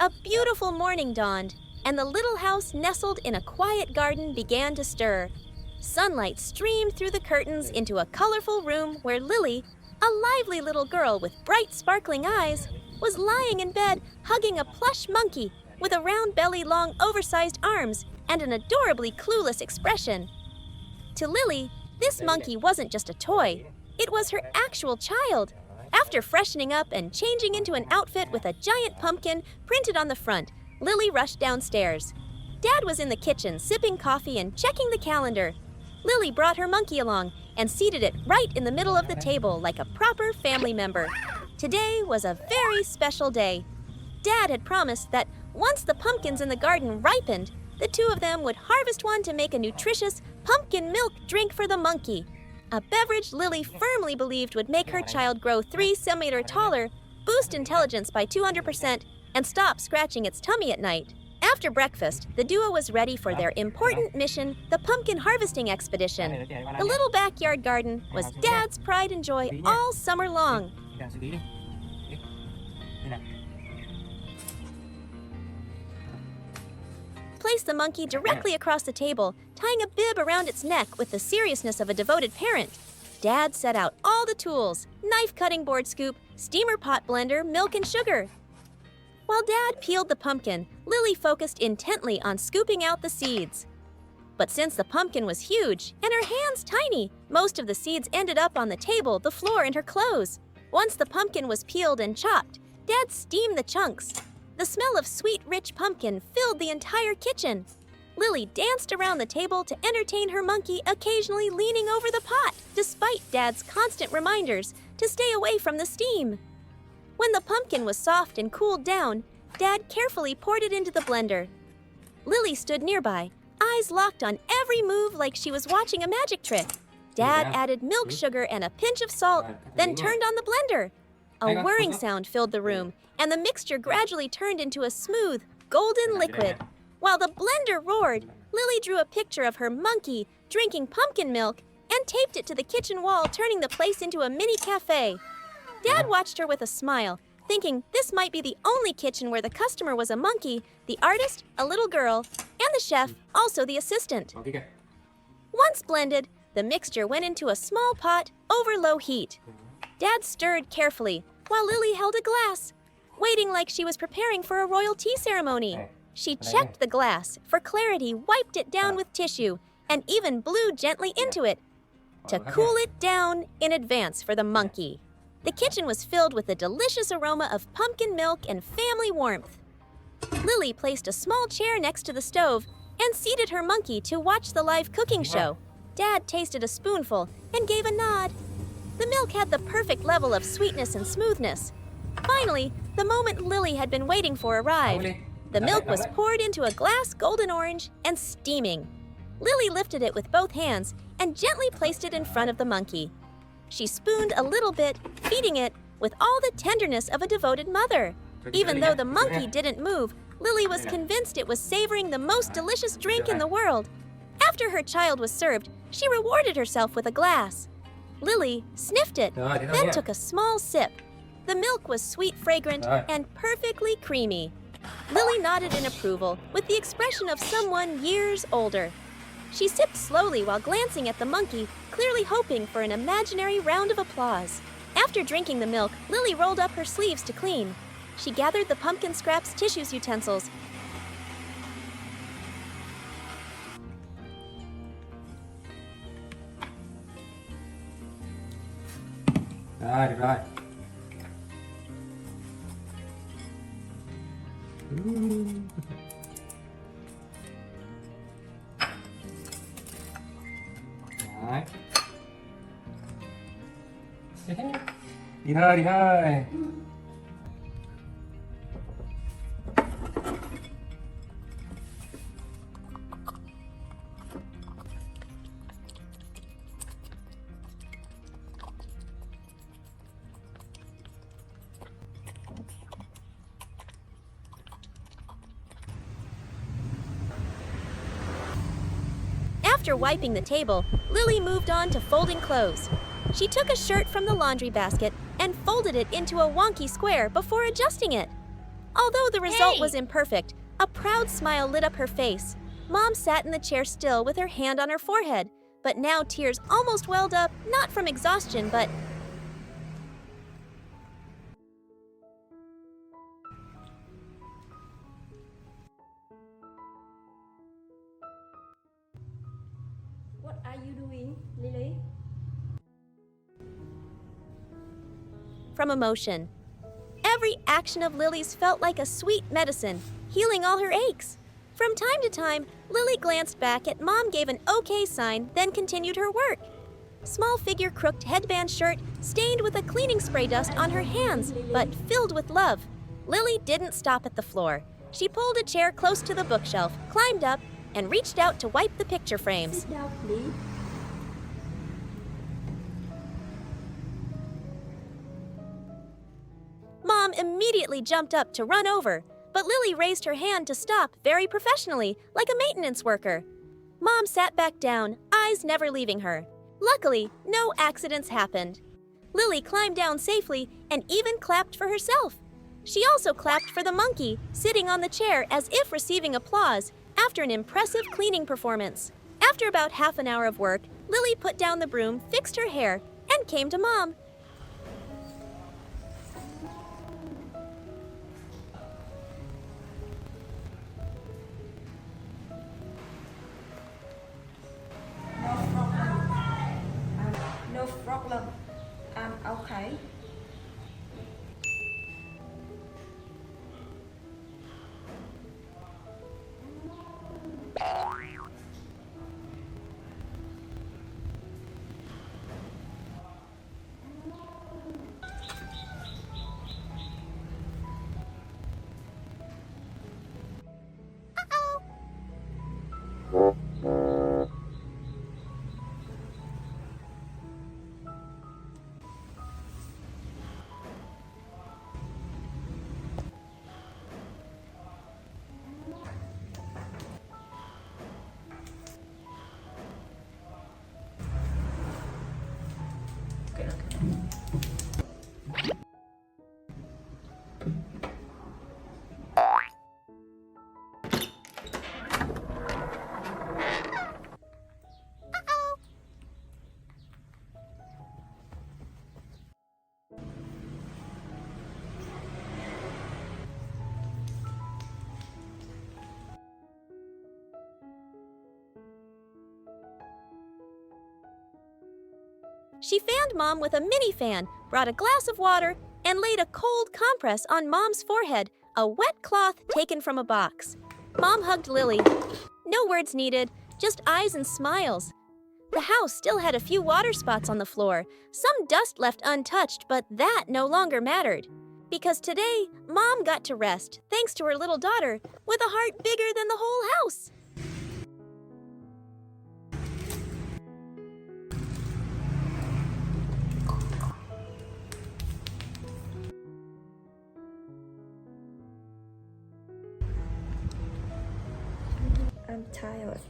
A beautiful morning dawned, and the little house nestled in a quiet garden began to stir. Sunlight streamed through the curtains into a colorful room where Lily, a lively little girl with bright, sparkling eyes, was lying in bed hugging a plush monkey with a round belly, long, oversized arms, and an adorably clueless expression. To Lily, this monkey wasn't just a toy. It was her actual child. After freshening up and changing into an outfit with a giant pumpkin printed on the front, Lily rushed downstairs. Dad was in the kitchen sipping coffee and checking the calendar. Lily brought her monkey along and seated it right in the middle of the table like a proper family member. Today was a very special day. Dad had promised that once the pumpkins in the garden ripened, the two of them would harvest one to make a nutritious pumpkin milk drink for the monkey. A beverage Lily firmly believed would make her child grow 3 centimeters taller, boost intelligence by 200%, and stop scratching its tummy at night. After breakfast, the duo was ready for their important mission, the pumpkin harvesting expedition. The little backyard garden was Dad's pride and joy all summer long. Place the monkey directly across the table, tying a bib around its neck with the seriousness of a devoted parent. Dad set out all the tools: knife cutting board scoop, steamer pot blender, milk and sugar. While Dad peeled the pumpkin, Lily focused intently on scooping out the seeds. But since the pumpkin was huge and her hands tiny, most of the seeds ended up on the table, the floor, and her clothes. Once the pumpkin was peeled and chopped, Dad steamed the chunks. The smell of sweet, rich pumpkin filled the entire kitchen. Lily danced around the table to entertain her monkey, occasionally leaning over the pot, despite Dad's constant reminders to stay away from the steam. When the pumpkin was soft and cooled down, Dad carefully poured it into the blender. Lily stood nearby, eyes locked on every move like she was watching a magic trick. Dad added milk, sugar, and a pinch of salt, then turned on the blender. A whirring sound filled the room, and the mixture gradually turned into a smooth, golden liquid. While the blender roared, Lily drew a picture of her monkey drinking pumpkin milk and taped it to the kitchen wall, turning the place into a mini cafe. Dad watched her with a smile, thinking this might be the only kitchen where the customer was a monkey, the artist, a little girl, and the chef, also the assistant. Once blended, the mixture went into a small pot over low heat. Dad stirred carefully, while Lily held a glass, waiting like she was preparing for a royal tea ceremony. She checked the glass, for clarity, wiped it down with tissue, and even blew gently into it to cool it down in advance for the monkey. The kitchen was filled with the delicious aroma of pumpkin milk and family warmth. Lily placed a small chair next to the stove and seated her monkey to watch the live cooking show. Dad tasted a spoonful and gave a nod. The milk had the perfect level of sweetness and smoothness. Finally, the moment Lily had been waiting for arrived. The milk was poured into a glass golden orange and steaming. Lily lifted it with both hands and gently placed it in front of the monkey. She spooned a little bit, feeding it with all the tenderness of a devoted mother. Even though the monkey didn't move, Lily was convinced it was savoring the most delicious drink in the world. After her child was served, she rewarded herself with a glass. Lily sniffed it, then took a small sip. The milk was sweet, fragrant, and perfectly creamy. Lily nodded in approval with the expression of someone years older. She sipped slowly while glancing at the monkey, clearly hoping for an imaginary round of applause. After drinking the milk, Lily rolled up her sleeves to clean. She gathered the pumpkin scraps, tissues, utensils. Rồi, được rồi. Đấy. Đi thôi, đi thôi. After wiping the table, Lily moved on to folding clothes. She took a shirt from the laundry basket and folded it into a wonky square before adjusting it. Although the result Hey! was imperfect, a proud smile lit up her face. Mom sat in the chair still with her hand on her forehead, but now tears almost welled up, not from exhaustion, but What are you doing, Lily? from emotion. Every action of Lily's felt like a sweet medicine, healing all her aches. From time to time, Lily glanced back at Mom gave an okay sign, then continued her work. Small figure crooked headband shirt stained with a cleaning spray dust on her hands, but filled with love. Lily didn't stop at the floor. She pulled a chair close to the bookshelf, climbed up, and reached out to wipe the picture frames. Sit down, please. Mom immediately jumped up to run over, but Lily raised her hand to stop very professionally, like a maintenance worker. Mom sat back down, eyes never leaving her. Luckily, no accidents happened. Lily climbed down safely and even clapped for herself. She also clapped for the monkey, sitting on the chair as if receiving applause after an impressive cleaning performance. After about half an hour of work, Lily put down the broom, fixed her hair, and came to Mom. No problem. I'm okay. She fanned Mom with a mini fan, brought a glass of water, and laid a cold compress on Mom's forehead, a wet cloth taken from a box. Mom hugged Lily. No words needed, just eyes and smiles. The house still had a few water spots on the floor, some dust left untouched, but that no longer mattered. Because today, Mom got to rest, thanks to her little daughter, with a heart bigger than the whole house. I'm tired.